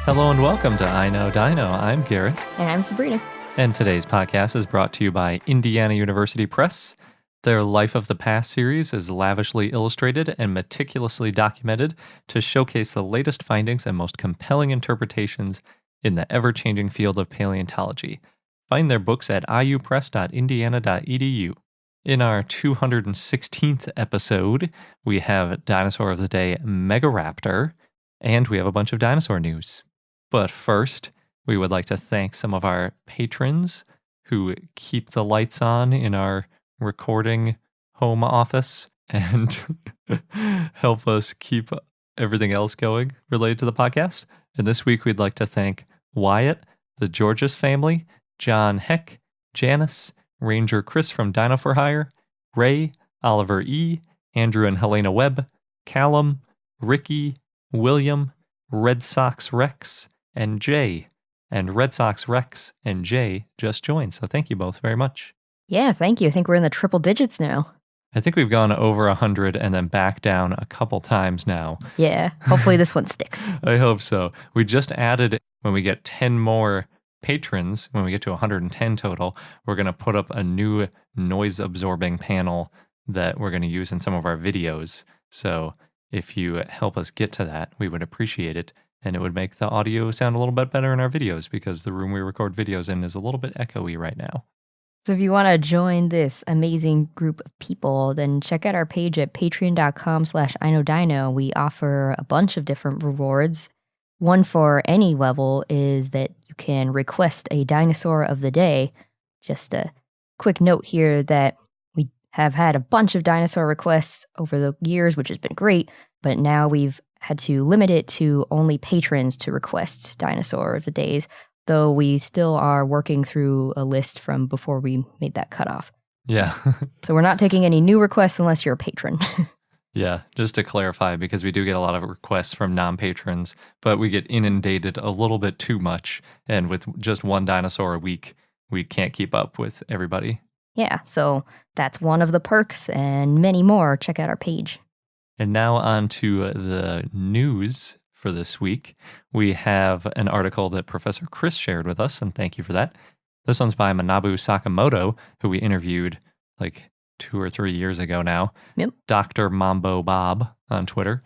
Hello and welcome to I Know Dino. I'm Garrett. And I'm Sabrina. And today's podcast is brought to you by Indiana University Press. Their Life of the Past series is lavishly illustrated and meticulously documented to showcase the latest findings and most compelling interpretations in the ever-changing field of paleontology. Find their books at iupress.indiana.edu. In our 216th episode, we have Dinosaur of the Day, Megaraptor, and we have a bunch of dinosaur news. But first, we would like to thank some of our patrons who keep the lights on in our recording home office and help us keep everything else going related to the podcast. And this week, we'd like to thank Wyatt, the Georges family, John Heck, Janice, Ranger Chris from Dino for Hire, Ray, Oliver E., Andrew and Helena Webb, Callum, Ricky, William, Red Sox Rex, and Jay. And Red Sox Rex and Jay just joined, so thank you both very much. Yeah, thank you. I think we're in the triple digits now. I think we've gone over 100 and then back down a couple times now. Yeah, hopefully this one sticks. I hope so. We just added, when we get 10 more patrons, when we get to 110 total, we're going to put up a new noise-absorbing panel that we're going to use in some of our videos. So if you help us get to that, we would appreciate it. And it would make the audio sound a little bit better in our videos because the room we record videos in is a little bit echoey right now. So if you want to join this amazing group of people, then check out our page at patreon.com/iknowdino. We offer a bunch of different rewards. One for any level is that you can request a dinosaur of the day. Just a quick note here that we have had a bunch of dinosaur requests over the years, which has been great, but now we've had to limit it to only patrons to request dinosaur of the days, though we still are working through a list from before we made that cutoff. Yeah. So we're not taking any new requests unless you're a patron. Yeah, just to clarify, because we do get a lot of requests from non-patrons, but we get inundated a little bit too much, and with just one dinosaur a week, we can't keep up with everybody. Yeah, so that's one of the perks and many more. Check out our page. And now on to the news for this week. We have an article that Professor Chris shared with us, and thank you for that. This one's by Manabu Sakamoto, who we interviewed like 2 or 3 years ago now. Yep. Dr. Mambo Bob on Twitter,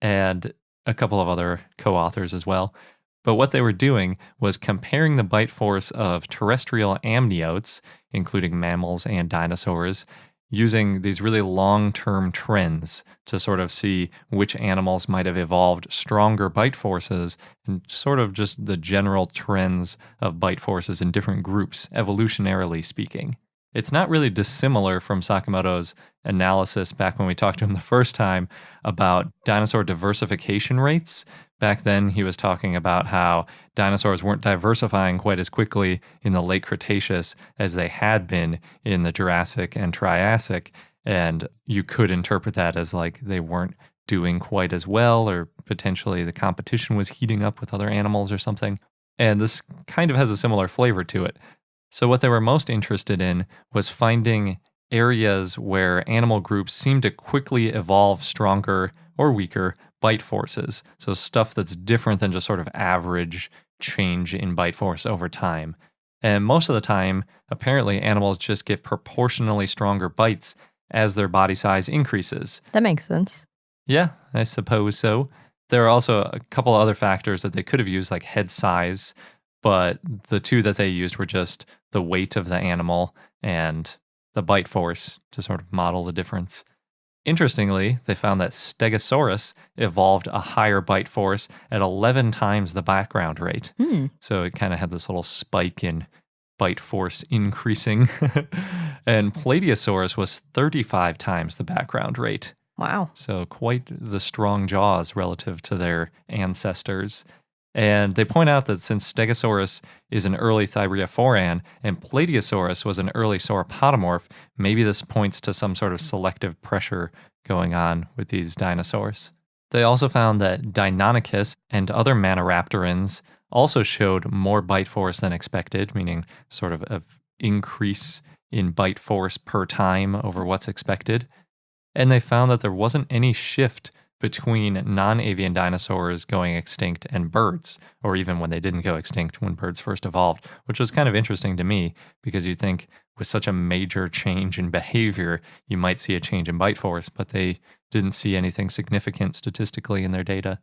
and a couple of other co-authors as well. But what they were doing was comparing the bite force of terrestrial amniotes, including mammals and dinosaurs, using these really long-term trends to sort of see which animals might have evolved stronger bite forces and sort of just the general trends of bite forces in different groups, evolutionarily speaking. It's not really dissimilar from Sakamoto's analysis back when we talked to him the first time about dinosaur diversification rates. Back then, he was talking about how dinosaurs weren't diversifying quite as quickly in the Late Cretaceous as they had been in the Jurassic and Triassic, and you could interpret that as like they weren't doing quite as well, or potentially the competition was heating up with other animals or something. And this kind of has a similar flavor to it. So what they were most interested in was finding areas where animal groups seem to quickly evolve stronger or weaker bite forces. So stuff that's different than just sort of average change in bite force over time. And most of the time, apparently animals just get proportionally stronger bites as their body size increases. That makes sense. Yeah, I suppose so. There are also a couple other factors that they could have used, like head size, but the two that they used were just the weight of the animal and the bite force to sort of model the difference. Interestingly, they found that Stegosaurus evolved a higher bite force at 11 times the background rate. So it kind of had this little spike in bite force increasing. And Plateosaurus was 35 times the background rate. Wow. So quite the strong jaws relative to their ancestors. And they point out that since Stegosaurus is an early thyreophoran and Plateosaurus was an early sauropodomorph, maybe this points to some sort of selective pressure going on with these dinosaurs. They also found that Deinonychus and other Maniraptorans also showed more bite force than expected, meaning sort of an increase in bite force per time over what's expected. And they found that there wasn't any shift between non-avian dinosaurs going extinct and birds, or even when they didn't go extinct when birds first evolved, which was kind of interesting to me because you'd think with such a major change in behavior, you might see a change in bite force, but they didn't see anything significant statistically in their data.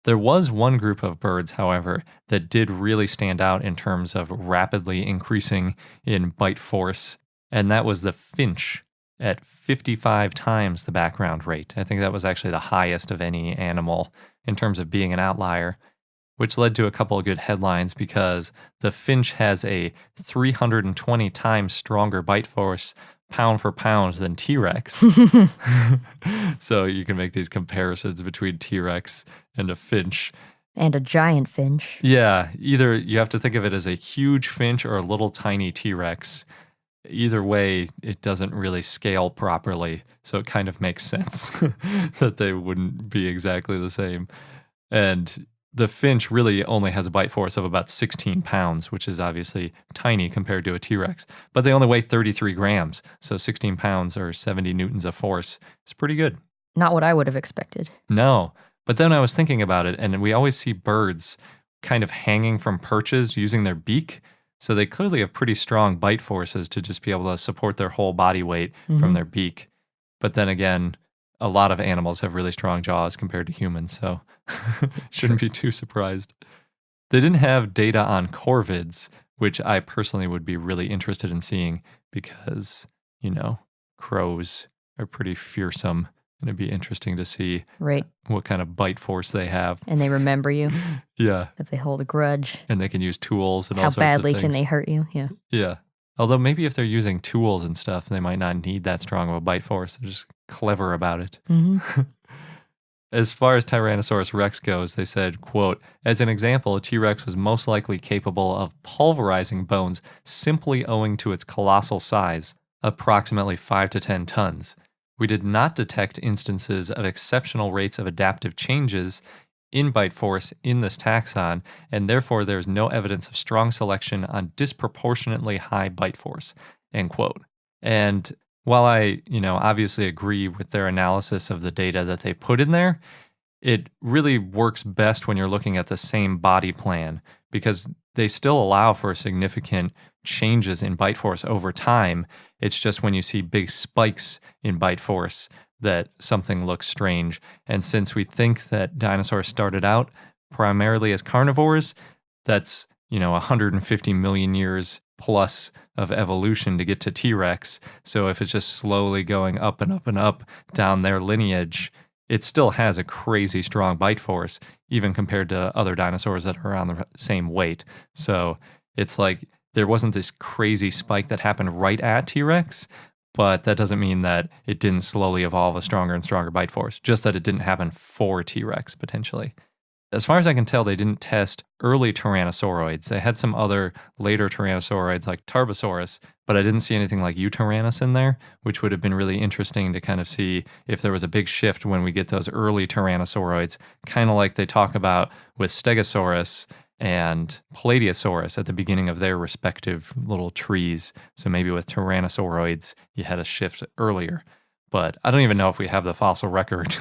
There was one group of birds, however, that did really stand out in terms of rapidly increasing in bite force, and that was the finch at 55 times the background rate. I think that was actually the highest of any animal in terms of being an outlier, which led to a couple of good headlines because the finch has a 320 times stronger bite force pound for pound than T-Rex. So you can make these comparisons between T-Rex and a finch. And a giant finch. Yeah, either you have to think of it as a huge finch or a little tiny T-Rex. Either way, it doesn't really scale properly, so it kind of makes sense that they wouldn't be exactly the same. And the finch really only has a bite force of about 16 pounds, which is obviously tiny compared to a T-Rex. But they only weigh 33 grams, so 16 pounds or 70 newtons of force is pretty good. Not what I would have expected. No, but then I was thinking about it, and we always see birds kind of hanging from perches using their beak. So they clearly have pretty strong bite forces to just be able to support their whole body weight from their beak. But then again, a lot of animals have really strong jaws compared to humans, so shouldn't be too surprised. They didn't have data on corvids, which I personally would be really interested in seeing because, crows are pretty fearsome, and it'd be interesting to see what kind of bite force they have. And they remember you. Yeah. If they hold a grudge. And they can use tools and all sorts of things. How things. badly can they hurt you? Yeah. Yeah. Although maybe if they're using tools and stuff, they might not need that strong of a bite force. They're just clever about it. As far as Tyrannosaurus rex goes, they said, quote, as an example, T-Rex was most likely capable of pulverizing bones simply owing to its colossal size, approximately 5 to 10 tons. We did not detect instances of exceptional rates of adaptive changes in bite force in this taxon, and therefore there's no evidence of strong selection on disproportionately high bite force, end quote. And while I, obviously agree with their analysis of the data that they put in there, it really works best when you're looking at the same body plan because they still allow for significant changes in bite force over time. It's just when you see big spikes in bite force that something looks strange. And since we think that dinosaurs started out primarily as carnivores, that's, 150 million years plus of evolution to get to T-Rex. So if it's just slowly going up and up and up down their lineage, it still has a crazy strong bite force, even compared to other dinosaurs that are around the same weight. So it's like there wasn't this crazy spike that happened right at T-Rex, but that doesn't mean that it didn't slowly evolve a stronger and stronger bite force, just that it didn't happen for T-Rex potentially. As far as I can tell, they didn't test early tyrannosauroids. They had some other later tyrannosauroids like Tarbosaurus, but I didn't see anything like Eutyrannus in there, which would have been really interesting to kind of see if there was a big shift when we get those early tyrannosauroids, kind of like they talk about with Stegosaurus and Plateosaurus at the beginning of their respective little trees. So maybe with tyrannosauroids, you had a shift earlier. But I don't even know if we have the fossil record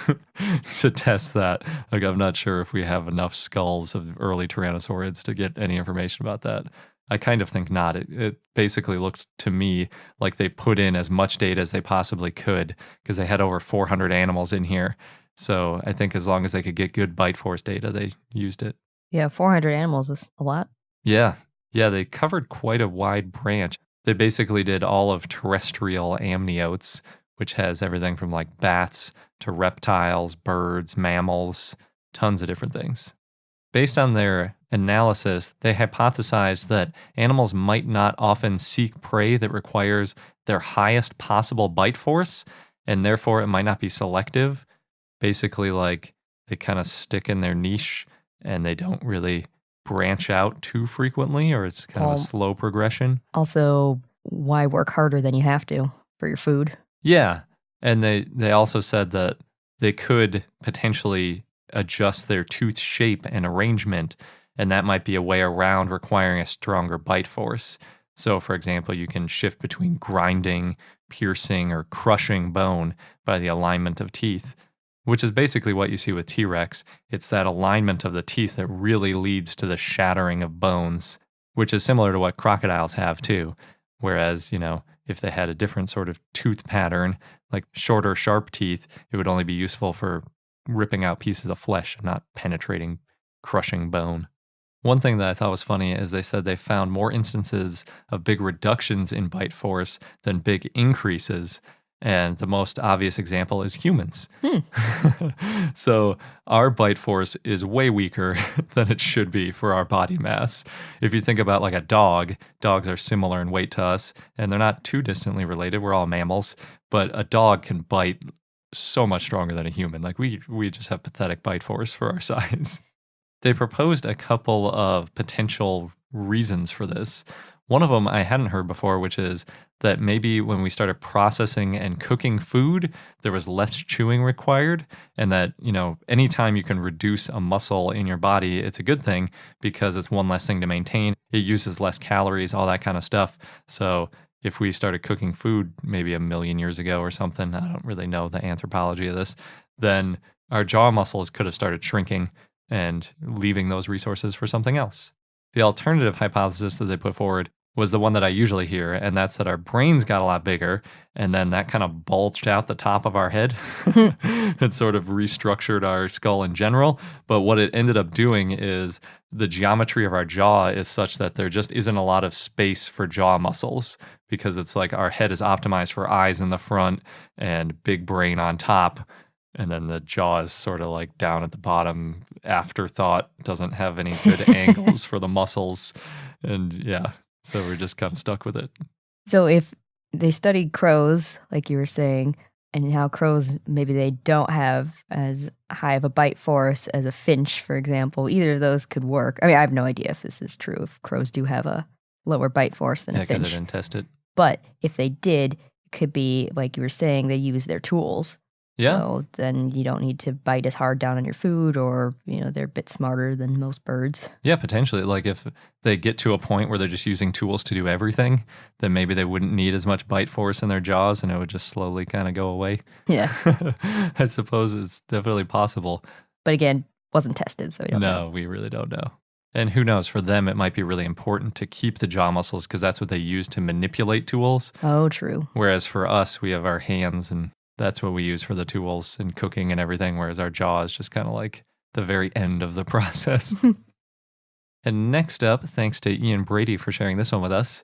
to test that. Like, I'm not sure if we have enough skulls of early tyrannosaurids to get any information about that. I kind of think not. It basically looks to me like they put in as much data as they possibly could because they had over 400 animals in here. So I think as long as they could get good bite force data, they used it. Yeah, 400 animals is a lot. Yeah, they covered quite a wide branch. They basically did all of terrestrial amniotes, which has everything from like bats to reptiles, birds, mammals, tons of different things. Based on their analysis, they hypothesized that animals might not often seek prey that requires their highest possible bite force, and therefore it might not be selective. Basically, like they kind of stick in their niche and they don't really branch out too frequently, or it's kind of a slow progression. Also, why work harder than you have to for your food? Yeah, and they also said that they could potentially adjust their tooth shape and arrangement, and that might be a way around requiring a stronger bite force. So, for example, you can shift between grinding, piercing, or crushing bone by the alignment of teeth. which is basically what you see with T-Rex. It's that alignment of the teeth that really leads to the shattering of bones, which is similar to what crocodiles have too. Whereas, if they had a different sort of tooth pattern, like shorter, sharp teeth, it would only be useful for ripping out pieces of flesh and not penetrating, crushing bone. One thing that I thought was funny is they said they found more instances of big reductions in bite force than big increases. And the most obvious example is humans. So our bite force is way weaker than it should be for our body mass. If you think about like a dog, dogs are similar in weight to us, and they're not too distantly related. We're all mammals, but a dog can bite so much stronger than a human. Like we just have pathetic bite force for our size. They proposed a couple of potential reasons for this. One of them I hadn't heard before, which is that maybe when we started processing and cooking food, there was less chewing required, and that, anytime you can reduce a muscle in your body, it's a good thing because it's one less thing to maintain. It uses less calories, all that kind of stuff. So if we started cooking food maybe 1 million years ago or something, I don't really know the anthropology of this, then our jaw muscles could have started shrinking and leaving those resources for something else. The alternative hypothesis that they put forward was the one that I usually hear, and that's that our brains got a lot bigger, and then that kind of bulged out the top of our head. It sort of restructured our skull in general, but what it ended up doing is the geometry of our jaw is such that there just isn't a lot of space for jaw muscles, because it's like our head is optimized for eyes in the front and big brain on top, and then the jaw is sort of like down at the bottom, afterthought, doesn't have any good angles for the muscles, and yeah. So we're just kind of stuck with it. So if they studied crows, like you were saying, and how crows, maybe they don't have as high of a bite force as a finch, for example, either of those could work. I mean, I have no idea if this is true, if crows do have a lower bite force than a finch. Yeah, because I didn't test it. But if they did, it could be, like you were saying, they use their tools. Yeah. So then you don't need to bite as hard down on your food, or, they're a bit smarter than most birds. Yeah, potentially. Like if they get to a point where they're just using tools to do everything, then maybe they wouldn't need as much bite force in their jaws and it would just slowly kind of go away. Yeah. I suppose it's definitely possible. But again, wasn't tested, so we don't know. No, we really don't know. And who knows, for them, it might be really important to keep the jaw muscles because that's what they use to manipulate tools. Oh, true. Whereas for us, we have our hands and that's what we use for the tools and cooking and everything, whereas our jaw is just kind of like the very end of the process. And next up, thanks to Ian Brady for sharing this one with us,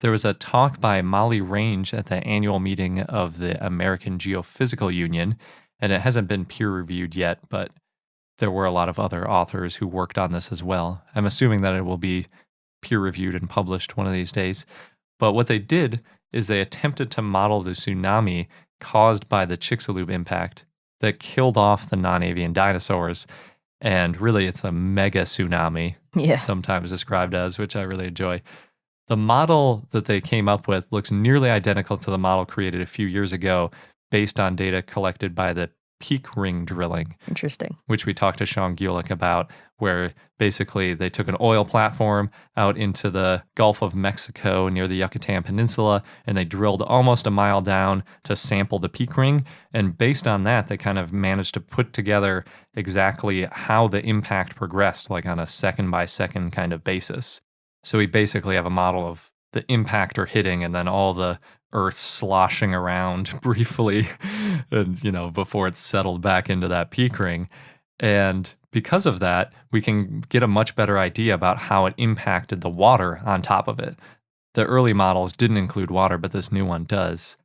there was a talk by Molly Range at the annual meeting of the American Geophysical Union, and it hasn't been peer-reviewed yet, but there were a lot of other authors who worked on this as well. I'm assuming that it will be peer-reviewed and published one of these days. But what they did is they attempted to model the tsunami caused by the Chicxulub impact that killed off the non-avian dinosaurs. And really, it's a mega-tsunami, sometimes described as, which I really enjoy. The model that they came up with looks nearly identical to the model created a few years ago based on data collected by the peak ring drilling. Interesting. Which we talked to Sean Gulick about, where basically they took an oil platform out into the Gulf of Mexico near the Yucatan Peninsula, and they drilled almost a mile down to sample the peak ring. And based on that, they kind of managed to put together exactly how the impact progressed, like on a second by second kind of basis. So we basically have a model of the impactor hitting and then all the Earth sloshing around briefly and, before it's settled back into that peak ring. And because of that, we can get a much better idea about how it impacted the water on top of it. The early models didn't include water, but this new one does.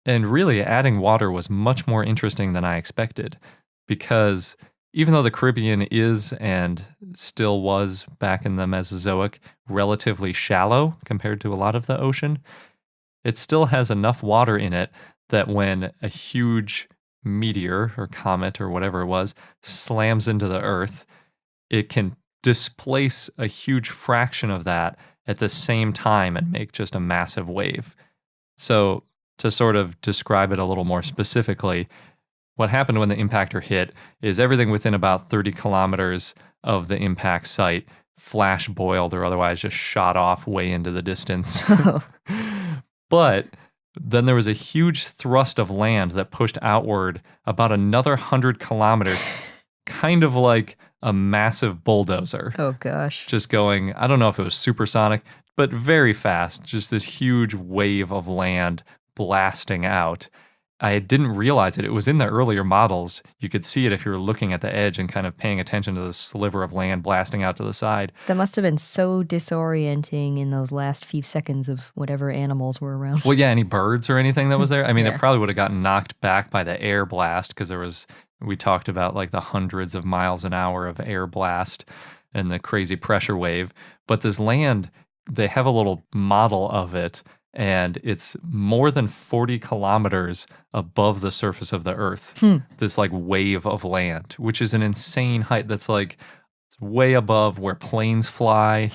And really, adding water was much more interesting than I expected, because even though the Caribbean is and still was back in the Mesozoic relatively shallow compared to a lot of the ocean, it still has enough water in it that when a huge meteor or comet or whatever it was slams into the Earth, it can displace a huge fraction of that at the same time and make just a massive wave. So to sort of describe it a little more specifically, what happened when the impactor hit is everything within about 30 kilometers of the impact site flash boiled or otherwise just shot off way into the distance. But Then there was a huge thrust of land that pushed outward about another 100 kilometers, kind of like a massive bulldozer. Oh, gosh. Just going, I don't know if it was supersonic, but very fast. Just this huge wave of land blasting out. I didn't realize it. It was in the earlier models. You could see it if you were looking at the edge and kind of paying attention to the sliver of land blasting out to the side. That must have been so disorienting in those last few seconds of whatever animals were around. Well, yeah, any birds or anything that was there. I mean, Yeah. it probably would have gotten knocked back by the air blast because we talked about like the hundreds of miles an hour of air blast and the crazy pressure wave. But this land, they have a little model of it, and it's more than 40 kilometers above the surface of the Earth. This like wave of land, which is an insane height. That's like way above where planes fly.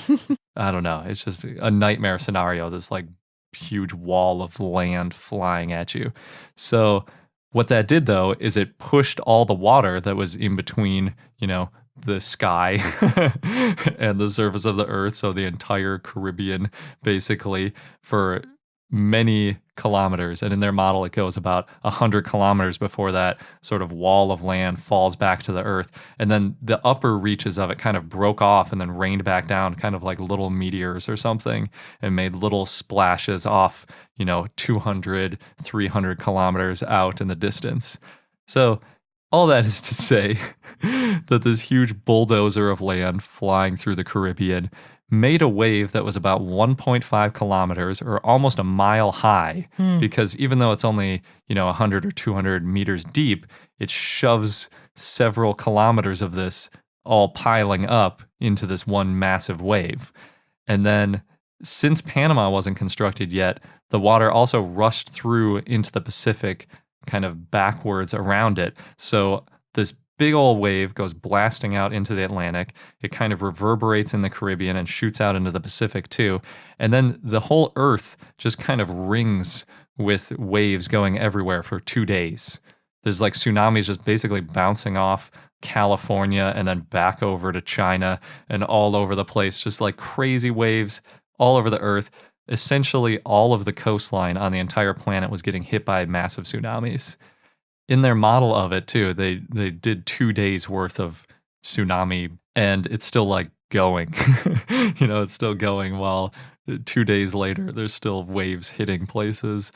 I don't know. It's just a nightmare scenario. This like huge wall of land flying at you. So what that did though is it pushed all the water that was in between, the sky and the surface of the Earth, so the entire Caribbean basically, for many kilometers. And in their model, it goes about 100 kilometers before that sort of wall of land falls back to the Earth. And then the upper reaches of it kind of broke off and then rained back down, kind of like little meteors or something, and made little splashes off, 200, 300 kilometers out in the distance. So all that is to say that this huge bulldozer of land flying through the Caribbean made a wave that was about 1.5 kilometers or almost a mile high, because even though it's only, 100 or 200 meters deep, it shoves several kilometers of this all piling up into this one massive wave. And then since Panama wasn't constructed yet, the water also rushed through into the Pacific kind of backwards around it. So this big old wave goes blasting out into the Atlantic. It kind of reverberates in the Caribbean and shoots out into the Pacific too. And then the whole Earth just kind of rings with waves going everywhere for 2 days. There's like tsunamis just basically bouncing off California and then back over to China and all over the place, just like crazy waves all over the Earth. Essentially, all of the coastline on the entire planet was getting hit by massive tsunamis. In their model of it, too, they did 2 days worth of tsunami, and it's still like going. It's still going while 2 days later, there's still waves hitting places.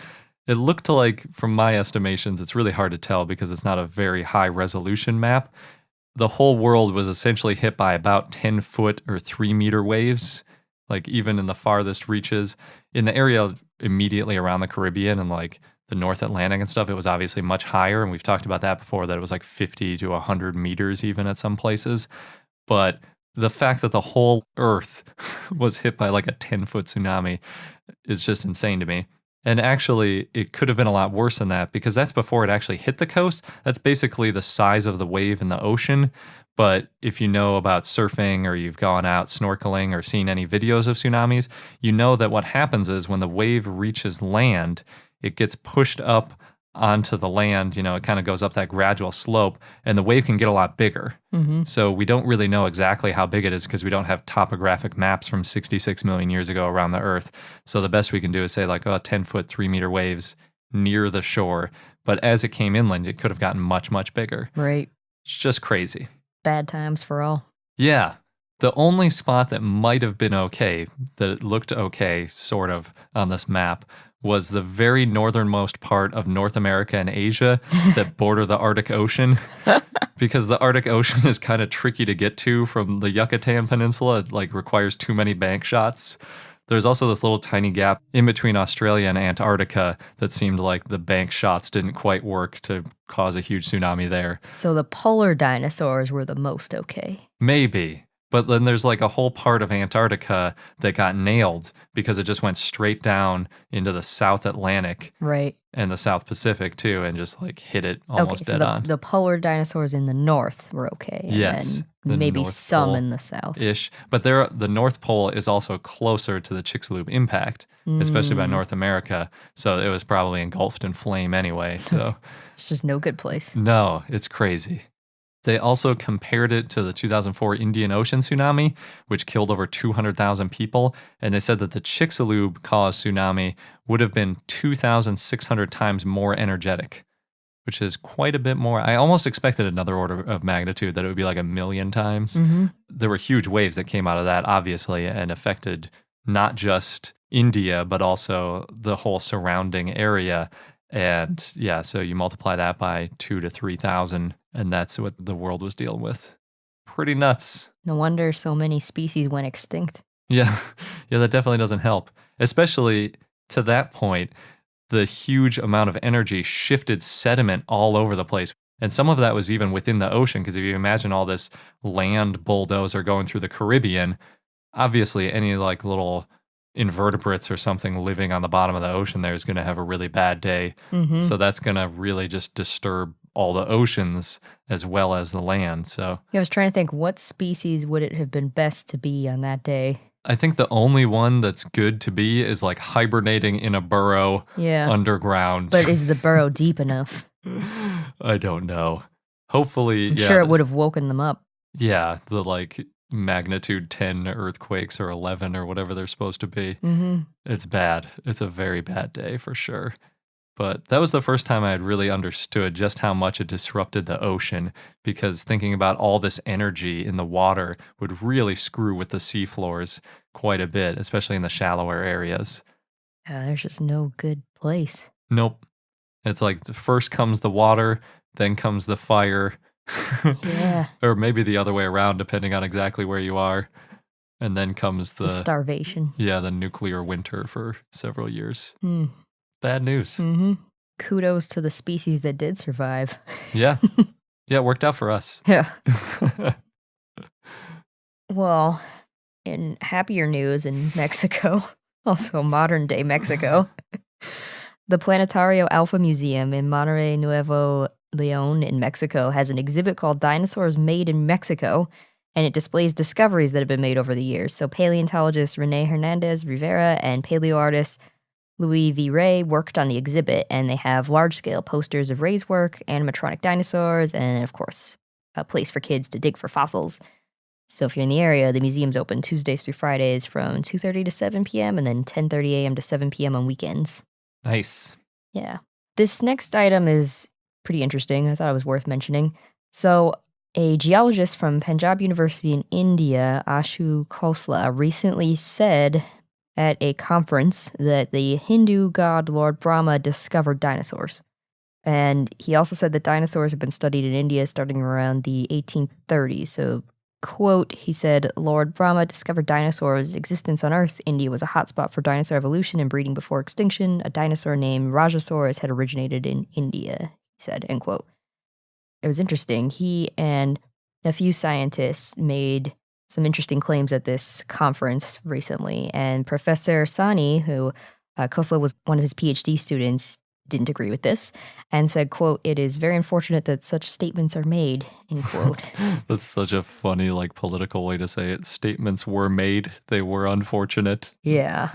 It looked like, from my estimations, it's really hard to tell because it's not a very high resolution map. The whole world was essentially hit by about 10-foot or 3-meter waves. Like even in the farthest reaches, in the area immediately around the Caribbean and like the North Atlantic and stuff, it was obviously much higher. And we've talked about that before, that it was like 50 to 100 meters even at some places. But the fact that the whole Earth was hit by like a 10-foot tsunami is just insane to me. And actually, it could have been a lot worse than that because that's before it actually hit the coast. That's basically the size of the wave in the ocean. But if you know about surfing or you've gone out snorkeling or seen any videos of tsunamis, you know that what happens is when the wave reaches land, it gets pushed up onto the land. It kind of goes up that gradual slope and the wave can get a lot bigger. So we don't really know exactly how big it is because we don't have topographic maps from 66 million years ago around the Earth. So the best we can do is say like, 10-foot, 3-meter waves near the shore. But as it came inland, it could have gotten much, much bigger. Right. It's just crazy. Bad times for all. Yeah. The only spot that might have been okay, that looked okay, sort of, on this map, was the very northernmost part of North America and Asia that border the Arctic Ocean. Because the Arctic Ocean is kind of tricky to get to from the Yucatan Peninsula. It requires too many bank shots. There's also this little tiny gap in between Australia and Antarctica that seemed like the bank shots didn't quite work to cause a huge tsunami there. So the polar dinosaurs were the most okay. Maybe. But then there's a whole part of Antarctica that got nailed because it just went straight down into the South Atlantic. Right. And the South Pacific too, and just hit it almost dead on. The polar dinosaurs in the north were okay. And yes. then maybe some in the south. Ish. But the North Pole is also closer to the Chicxulub impact, especially by North America. So it was probably engulfed in flame anyway. So it's just no good place. No, it's crazy. They also compared it to the 2004 Indian Ocean tsunami, which killed over 200,000 people. And they said that the Chicxulub-caused tsunami would have been 2,600 times more energetic, which is quite a bit more. I almost expected another order of magnitude, that it would be like 1,000,000 times. Mm-hmm. There were huge waves that came out of that, obviously, and affected not just India, but also the whole surrounding area. And yeah, so you multiply that by 2,000 to 3,000, and that's what the world was dealing with. Pretty nuts. No wonder so many species went extinct. Yeah, yeah, that definitely doesn't help. Especially to that point, the huge amount of energy shifted sediment all over the place. And some of that was even within the ocean, because if you imagine all this land bulldozer going through the Caribbean, obviously any like little invertebrates or something living on the bottom of the ocean there is going to have a really bad day. Mm-hmm. So that's going to really just disturb all the oceans as well as the land. So I was trying to think, what species would it have been best to be on that day? I think the only one that's good to be is like hibernating in a burrow underground. But is the burrow deep enough? I don't know. Hopefully, I'm sure it would have woken them up. Yeah, the like magnitude 10 earthquakes or 11 or whatever they're supposed to be. Mm-hmm. It's bad. It's a very bad day for sure. But that was the first time I had really understood just how much it disrupted the ocean, because thinking about all this energy in the water would really screw with the seafloors quite a bit, especially in the shallower areas. There's just no good place. Nope. It's like first comes the water, then comes the fire. Yeah. Or maybe the other way around, depending on exactly where you are. And then comes the starvation. Yeah, the nuclear winter for several years. Mm. Bad news. Mm-hmm. Kudos to the species that did survive. Yeah. Yeah, it worked out for us. Yeah. Well, in happier news in Mexico, also modern day Mexico, the Planetario Alfa Museum in Monterrey Nuevo Leon in Mexico has an exhibit called Dinosaurs Made in Mexico, and it displays discoveries that have been made over the years. So paleontologist Rene Hernandez Rivera and paleoartist Louis V. Ray worked on the exhibit, and they have large-scale posters of Ray's work, animatronic dinosaurs, and of course, a place for kids to dig for fossils. So if you're in the area, the museum's open Tuesdays through Fridays from 2:30 to 7 p.m. and then 10:30 a.m. to 7 p.m. on weekends. Nice. Yeah. This next item is pretty interesting. I thought it was worth mentioning. So a geologist from Punjab University in India, Ashu Khosla, recently said at a conference that the Hindu god Lord Brahma discovered dinosaurs. And he also said that dinosaurs have been studied in India starting around the 1830s. So, quote, he said, Lord Brahma discovered dinosaurs' existence on Earth. India was a hotspot for dinosaur evolution and breeding before extinction. A dinosaur named Rajasaurus had originated in India, he said, end quote. It was interesting. He and a few scientists made some interesting claims at this conference recently, and Professor Sani, who Khosla was one of his PhD students, didn't agree with this and said, quote, it is very unfortunate that such statements are made, end quote. That's such a funny, like, political way to say it. Statements were made. They were unfortunate. Yeah.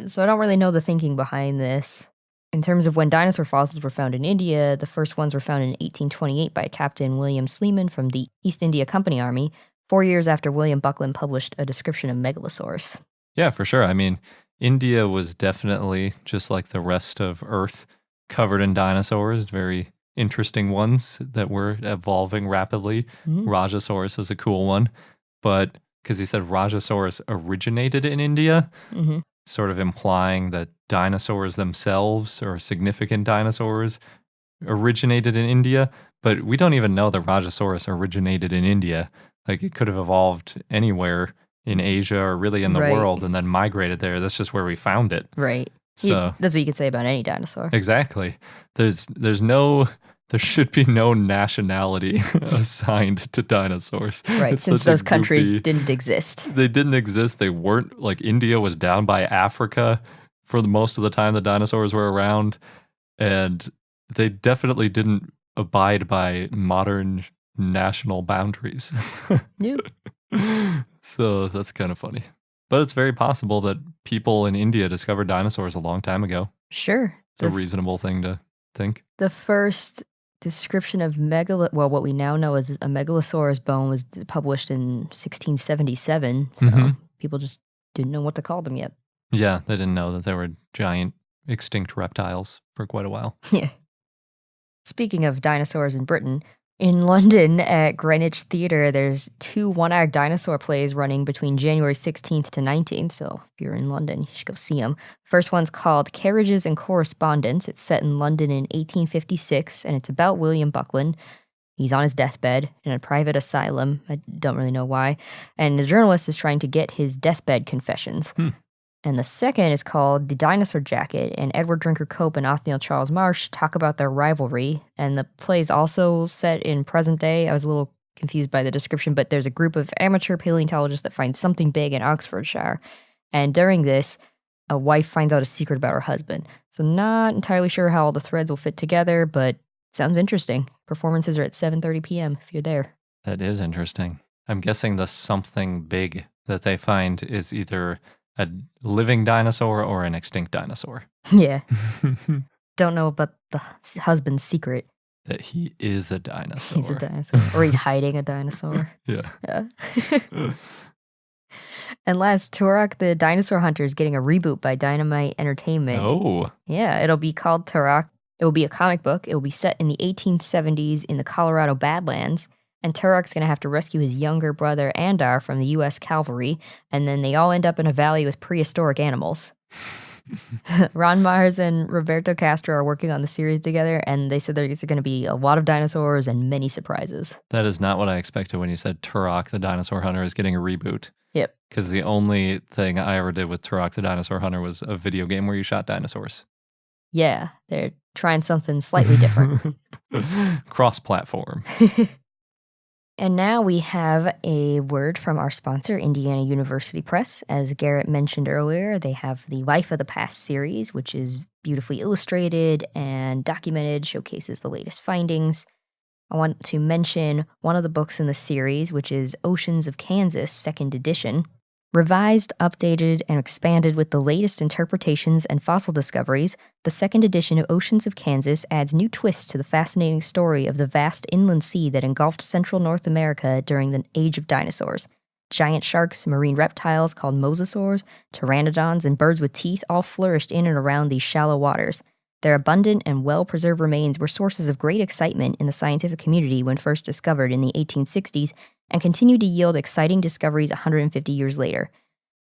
So I don't really know the thinking behind this. In terms of when dinosaur fossils were found in India, the first ones were found in 1828 by Captain William Sleeman from the East India Company Army, 4 years after William Buckland published a description of Megalosaurus. Yeah, for sure. I mean, India was definitely, just like the rest of Earth, covered in dinosaurs, very interesting ones that were evolving rapidly. Mm-hmm. Rajasaurus is a cool one, but because he said Rajasaurus originated in India, mm-hmm. sort of implying that dinosaurs themselves, or significant dinosaurs, originated in India, but we don't even know that Rajasaurus originated in India. Like, it could have evolved anywhere in Asia or really in the world and then migrated there. That's just where we found it. Right. So that's what you could say about any dinosaur. Exactly. There should be no nationality assigned to dinosaurs. Right, It's since such a those countries goofy- didn't exist. They didn't exist. They weren't, like, India was down by Africa for the most of the time the dinosaurs were around. And they definitely didn't abide by modern national boundaries. Nope. So that's kind of funny. But it's very possible that people in India discovered dinosaurs a long time ago. Sure. It's a reasonable thing to think. The first Description of what we now know as a megalosaurus bone was published in 1677. So people just didn't know what to call them yet. Yeah, they didn't know that they were giant extinct reptiles for quite a while. Yeah. Speaking of dinosaurs in Britain, in London at Greenwich Theatre, there's 2 one-act dinosaur plays running between January 16th to 19th, so if you're in London, you should go see them. First one's called Carriages and Correspondence. It's set in London in 1856, and it's about William Buckland. He's on his deathbed in a private asylum. I don't really know why. And the journalist is trying to get his deathbed confessions. And the second is called The Dinosaur Jacket, and Edward Drinker Cope and Othniel Charles Marsh talk about their rivalry. And the play is also set in present day. I was a little confused by the description, but there's a group of amateur paleontologists that find something big in Oxfordshire. And during this, a wife finds out a secret about her husband. So not entirely sure how all the threads will fit together, but sounds interesting. Performances are at 7:30 p.m. if you're there. That is interesting. I'm guessing the something big that they find is either a living dinosaur or an extinct dinosaur. Yeah. Don't know about the husband's secret. That he is a dinosaur. He's a dinosaur. Or he's hiding a dinosaur. Yeah. And last, Turok the Dinosaur Hunter is getting a reboot by Dynamite Entertainment. Oh. Yeah, it'll be called Turok. It will be a comic book. It will be set in the 1870s in the Colorado Badlands. And Turok's going to have to rescue his younger brother, Andar, from the U.S. Cavalry. And then they all end up in a valley with prehistoric animals. Ron Mars and Roberto Castro are working on the series together, and they said there's going to be a lot of dinosaurs and many surprises. That is not what I expected when you said Turok the Dinosaur Hunter is getting a reboot. Yep. Because the only thing I ever did with Turok the Dinosaur Hunter was a video game where you shot dinosaurs. Yeah, they're trying something slightly different. Cross-platform. And now we have a word from our sponsor, Indiana University Press. As Garrett mentioned earlier, they have the Life of the Past series, which is beautifully illustrated and documented, showcases the latest findings. I want to mention one of the books in the series, which is Oceans of Kansas, 2nd edition. Revised, updated, and expanded with the latest interpretations and fossil discoveries, the 2nd edition of Oceans of Kansas adds new twists to the fascinating story of the vast inland sea that engulfed central North America during the Age of Dinosaurs. Giant sharks, marine reptiles called mosasaurs, pteranodons, and birds with teeth all flourished in and around these shallow waters. Their abundant and well-preserved remains were sources of great excitement in the scientific community when first discovered in the 1860s, and continue to yield exciting discoveries 150 years later.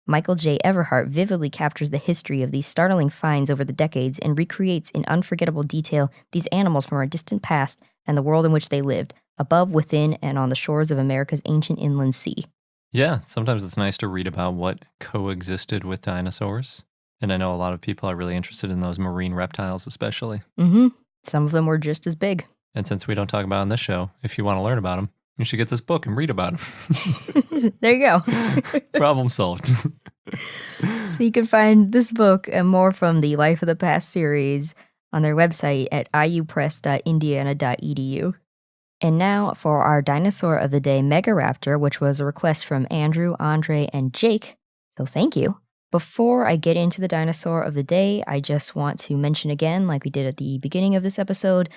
Michael J. Everhart vividly captures the history of these startling finds over the decades and recreates in unforgettable detail these animals from our distant past and the world in which they lived, above, within, and on the shores of America's ancient inland sea. Yeah, sometimes it's nice to read about what coexisted with dinosaurs. And I know a lot of people are really interested in those marine reptiles especially. Some of them were just as big. And since we don't talk about it on this show, if you want to learn about them, you should get this book and read about them. There you go. Problem solved. So you can find this book and more from the Life of the Past series on their website at iupress.indiana.edu. And now for our dinosaur of the day, Megaraptor, which was a request from Andrew, Andre, and Jake. So thank you. Before I get into the dinosaur of the day, I just want to mention again, like we did at the beginning of this episode,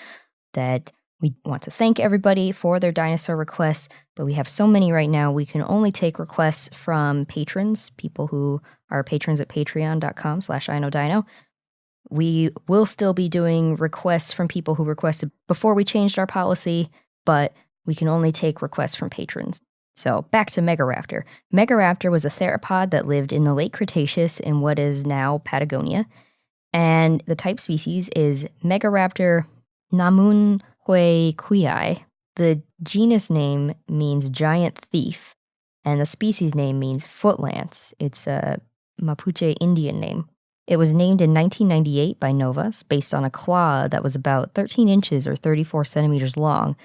that we want to thank everybody for their dinosaur requests, but we have so many right now, we can only take requests from patrons, people who are patrons at patreon.com/iknowdino. We will still be doing requests from people who requested before we changed our policy, but we can only take requests from patrons. So back to Megaraptor. Megaraptor was a theropod that lived in the Late Cretaceous in what is now Patagonia, and the type species is Megaraptor namunhuequii. The genus name means giant thief, and the species name means footlance. It's a Mapuche Indian name. It was named in 1998 by Novas based on a claw that was about 13 inches or 34 centimeters long,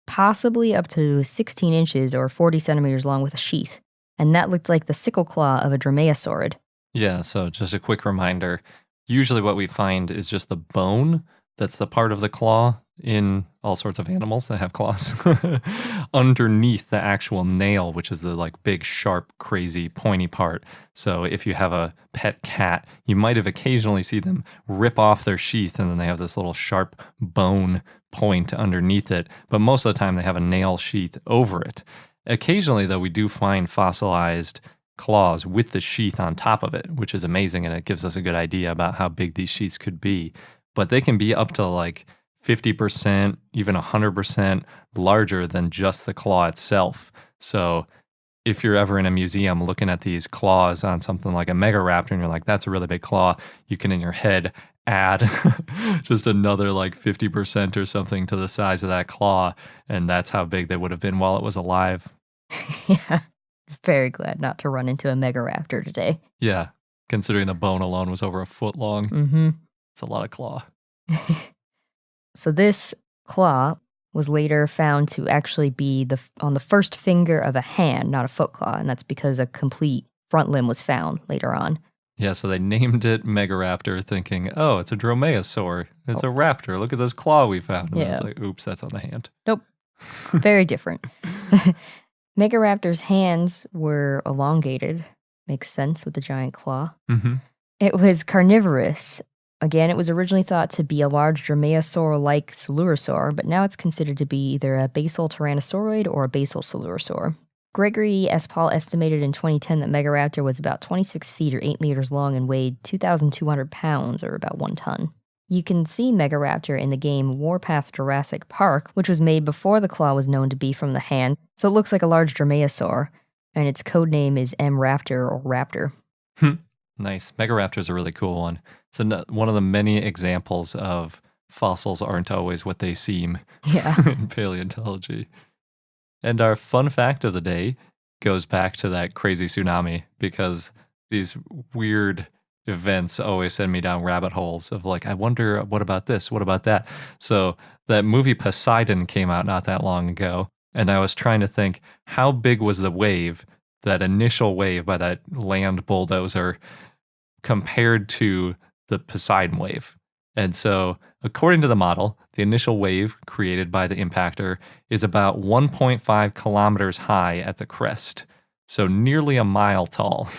possibly up to 16 inches or 40 centimeters long with a sheath. And that looked like the sickle claw of a dromaeosaurid. Yeah, so just a quick reminder. Usually what we find is just the bone That's the part of the claw in all sorts of animals that have claws underneath the actual nail, which is the like big, sharp, crazy, pointy part. So if you have a pet cat, you might have occasionally seen them rip off their sheath and then they have this little sharp bone point underneath it. But most of the time they have a nail sheath over it. Occasionally, though, we do find fossilized claws with the sheath on top of it, which is amazing, and it gives us a good idea about how big these sheaths could be. But they can be up to like 50%, even 100% larger than just the claw itself. So if you're ever in a museum looking at these claws on something like a Megaraptor and you're like, that's a really big claw, you can in your head add just another like 50% or something to the size of that claw. And that's how big they would have been while it was alive. Yeah. Very glad not to run into a Megaraptor today. Yeah. Considering the bone alone was over a foot long. Mm-hmm. It's a lot of claw. So this claw was later found to actually be on the first finger of a hand, not a foot claw, and that's because a complete front limb was found later on. Yeah, so they named it Megaraptor thinking, oh, it's a dromaeosaur. It's a raptor. Look at this claw we found. And it's like, oops, that's on the hand. Nope. Very different. Megaraptor's hands were elongated. Makes sense with the giant claw. Mm-hmm. It was carnivorous. Again, it was originally thought to be a large dromaeosaur-like coelurosaur, but now it's considered to be either a basal tyrannosauroid or a basal coelurosaur. Gregory S. Paul estimated in 2010 that Megaraptor was about 26 feet or 8 meters long and weighed 2,200 pounds or about 1 ton. You can see Megaraptor in the game Warpath Jurassic Park, which was made before the claw was known to be from the hand, so it looks like a large dromaeosaur, and its code name is M-Raptor or Raptor. Nice. Megaraptor is a really cool one. It's one of the many examples of fossils aren't always what they seem in paleontology. And our fun fact of the day goes back to that crazy tsunami, because these weird events always send me down rabbit holes of like, I wonder, what about this? What about that? So that movie Poseidon came out not that long ago, and I was trying to think, how big was the wave, that initial wave by that land bulldozer, compared to the Poseidon wave? And so, according to the model, the initial wave created by the impactor is about 1.5 kilometers high at the crest. So nearly a mile tall.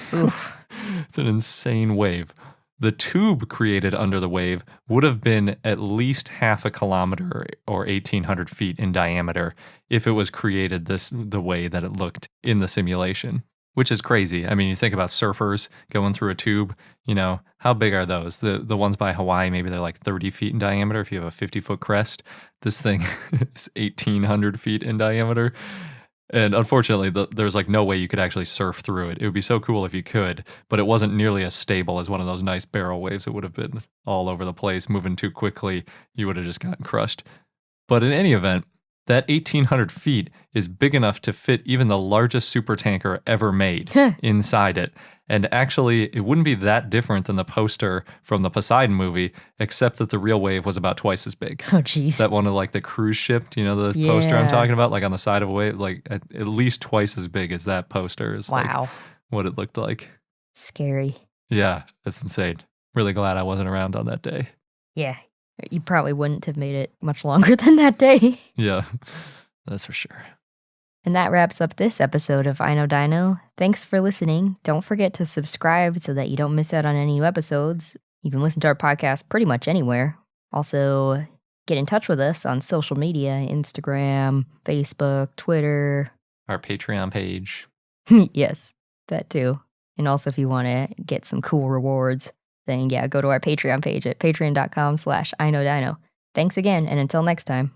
It's an insane wave. The tube created under the wave would have been at least half a kilometer or 1,800 feet in diameter if it was created the way that it looked in the simulation. Which is crazy. I mean, you think about surfers going through a tube, how big are those? The ones by Hawaii, maybe they're like 30 feet in diameter if you have a 50-foot crest. This thing is 1,800 feet in diameter. And unfortunately, there's like no way you could actually surf through it. It would be so cool if you could, but it wasn't nearly as stable as one of those nice barrel waves. It would have been all over the place, moving too quickly. You would have just gotten crushed. But in any event, that 1,800 feet is big enough to fit even the largest supertanker ever made inside it. And actually, it wouldn't be that different than the poster from the Poseidon movie, except that the real wave was about twice as big. Oh, geez. That one of like the cruise ship, the poster I'm talking about, like on the side of a wave, like at least twice as big as that poster is like what it looked like. Scary. Yeah, that's insane. Really glad I wasn't around on that day. Yeah. You probably wouldn't have made it much longer than that day. Yeah, that's for sure. And that wraps up this episode of I Know Dino. Thanks for listening. Don't forget to subscribe so that you don't miss out on any new episodes. You can listen to our podcast pretty much anywhere. Also, get in touch with us on social media, Instagram, Facebook, Twitter. Our Patreon page. Yes, that too. And also if you want to get some cool rewards, then go to our Patreon page at patreon.com/iknowdino. Thanks again, and until next time.